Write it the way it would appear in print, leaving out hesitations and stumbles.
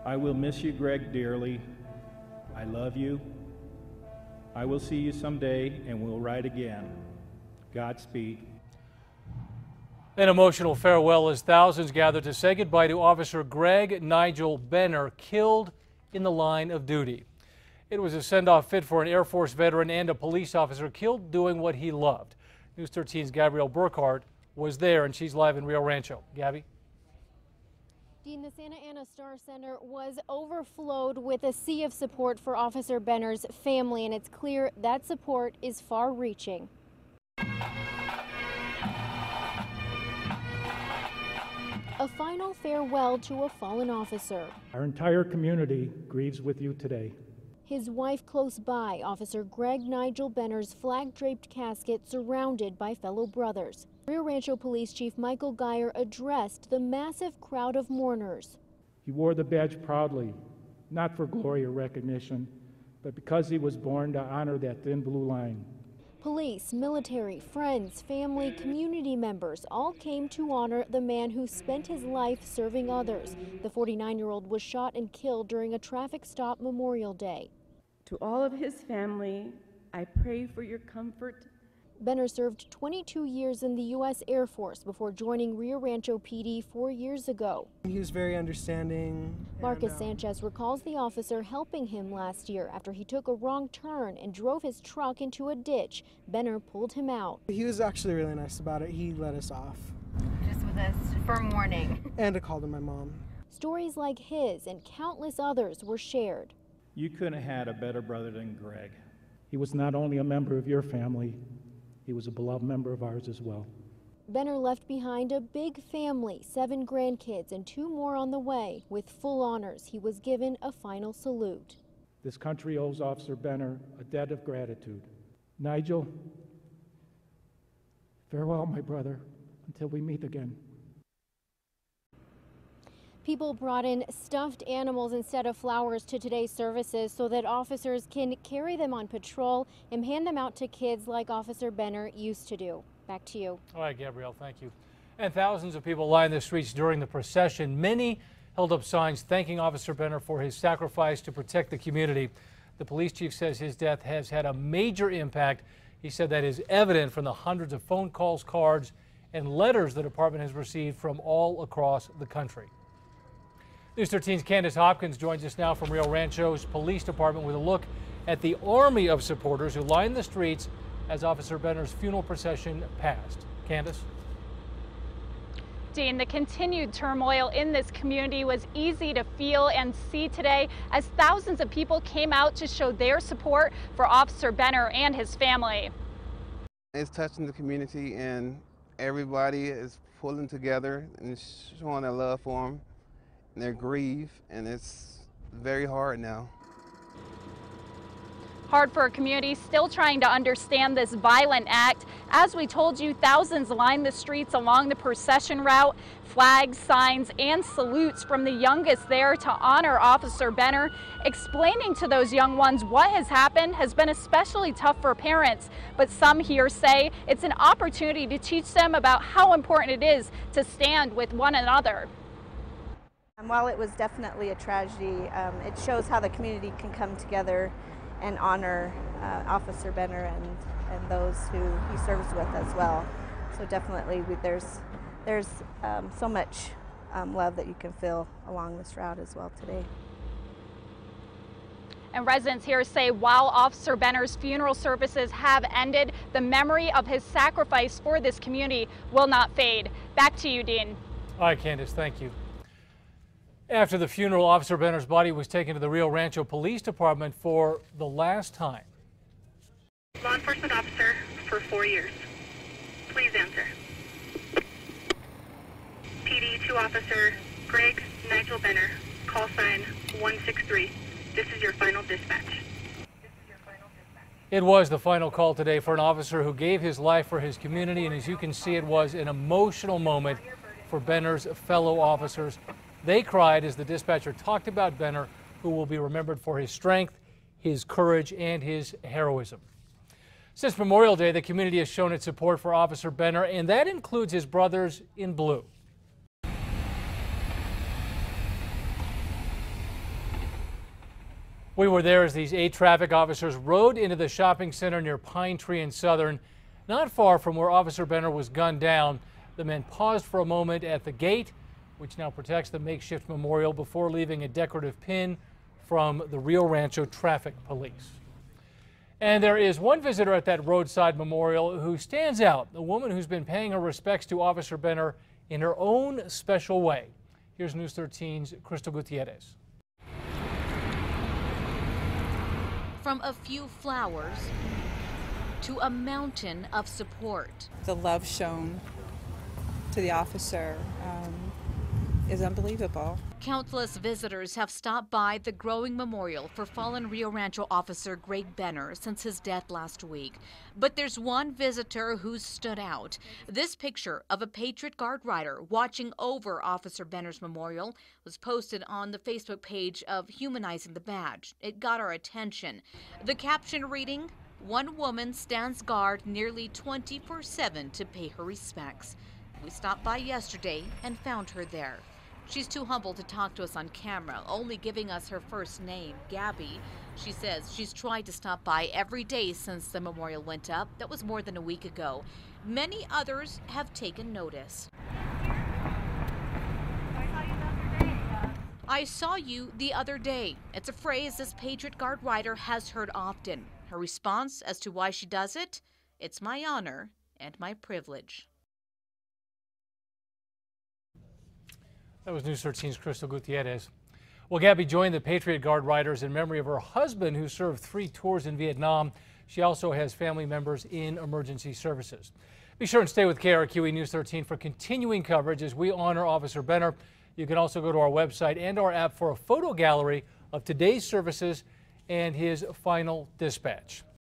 I will miss you, Gregg, dearly. I love you. I will see you someday, and we'll ride again. Godspeed. An emotional farewell as thousands gathered to say goodbye to Officer Gregg Nigel Benner, killed in the line of duty. It was a send-off fit for an Air Force veteran and a police officer killed doing what he loved. News 13's Gabrielle Burkhardt was there, and she's live in Rio Rancho. Gabby? Dean, the Santa Ana Star Center was overflowed with a sea of support for Officer Benner's family, and it's clear that support is far-reaching. A final farewell to a fallen officer. Our entire community grieves with you today. His wife close by, Officer Gregg Nigel Benner's flag-draped casket surrounded by fellow brothers. Rio Rancho Police Chief Michael Geyer addressed the massive crowd of mourners. He wore the badge proudly, not for glory or recognition, but because he was born to honor that thin blue line. Police, military, friends, family, community members all came to honor the man who spent his life serving others. The 49-year-old was shot and killed during a traffic stop Memorial Day. To all of his family, I pray for your comfort. Benner served 22 years in the U.S. Air Force before joining Rio Rancho PD 4 years ago. He was very understanding. Marcus Sanchez recalls the officer helping him last year after he took a wrong turn and drove his truck into a ditch. Benner pulled him out. He was actually really nice about it. He let us off. Just with a firm warning. And a call to my mom. Stories like his and countless others were shared. You couldn't have had a better brother than Gregg. He was not only a member of your family, he was a beloved member of ours as well. Benner left behind a big family, 7 grandkids and 2 more on the way. With full honors, he was given a final salute. This country owes Officer Benner a debt of gratitude. Nigel, farewell, my brother, until we meet again. People brought in stuffed animals instead of flowers to today's services so that officers can carry them on patrol and hand them out to kids like Officer Benner used to do. Back to you. All right, Gabrielle, thank you. And thousands of people lined the streets during the procession. Many held up signs thanking Officer Benner for his sacrifice to protect the community. The police chief says his death has had a major impact. He said that is evident from the hundreds of phone calls, cards, and letters the department has received from all across the country. News 13's Candace Hopkins joins us now from Rio Rancho's police department with a look at the army of supporters who lined the streets as Officer Benner's funeral procession passed. Candace? Dean, the continued turmoil in this community was easy to feel and see today as thousands of people came out to show their support for Officer Benner and his family. It's touching the community, and everybody is pulling together and showing their love for him. And their grief, and it's very hard now. Hard for a community still trying to understand this violent act. As we told you, thousands lined the streets along the procession route. Flags, signs, and salutes from the youngest there to honor Officer Benner. Explaining to those young ones what has happened has been especially tough for parents, but some here say it's an opportunity to teach them about how important it is to stand with one another. While it was definitely a tragedy, it shows how the community can come together and honor Officer Benner and those who he serves with as well. So definitely there's so much love that you can feel along this route as well today. And residents here say while Officer Benner's funeral services have ended, the memory of his sacrifice for this community will not fade. Back to you, Dean. All right, Candace, thank you. After the funeral, Officer Benner's body was taken to the Rio Rancho Police Department for the last time. Law enforcement officer for 4 years. Please answer. PD to Officer Gregg Nigel Benner. Call sign 163. This is your final dispatch. It was the final call today for an officer who gave his life for his community, and as you can see, it was an emotional moment for Benner's fellow officers. They cried as the dispatcher talked about Benner, who will be remembered for his strength, his courage, and his heroism. Since Memorial Day, the community has shown its support for Officer Benner, and that includes his brothers in blue. We were there as these 8 traffic officers rode into the shopping center near Pine Tree and Southern, not far from where Officer Benner was gunned down. The men paused for a moment at the gate, which now protects the makeshift memorial, before leaving a decorative pin from the Rio Rancho Traffic Police. And there is one visitor at that roadside memorial who stands out, a woman who's been paying her respects to Officer Benner in her own special way. Here's News 13's Crystal Gutierrez. From a few flowers to a mountain of support. The love shown to the officer is unbelievable. Countless visitors have stopped by the growing memorial for fallen Rio Rancho officer Gregg Benner since his death last week. But there's one visitor who's stood out. This picture of a Patriot Guard rider watching over Officer Benner's memorial was posted on the Facebook page of Humanizing the Badge. It got our attention. The caption reading, "One woman stands guard nearly 24/7 to pay her respects." We stopped by yesterday and found her there. She's too humble to talk to us on camera, only giving us her first name, Gabby. She says she's tried to stop by every day since the memorial went up. That was more than a week ago. Many others have taken notice. I saw you the other day. It's a phrase this Patriot Guard rider has heard often. Her response as to why she does it? It's my honor and my privilege. That was News 13's Crystal Gutierrez. Well, Gabby joined the Patriot Guard Riders in memory of her husband, who served 3 tours in Vietnam. She also has family members in emergency services. Be sure and stay with KRQE News 13 for continuing coverage as we honor Officer Benner. You can also go to our website and our app for a photo gallery of today's services and his final dispatch.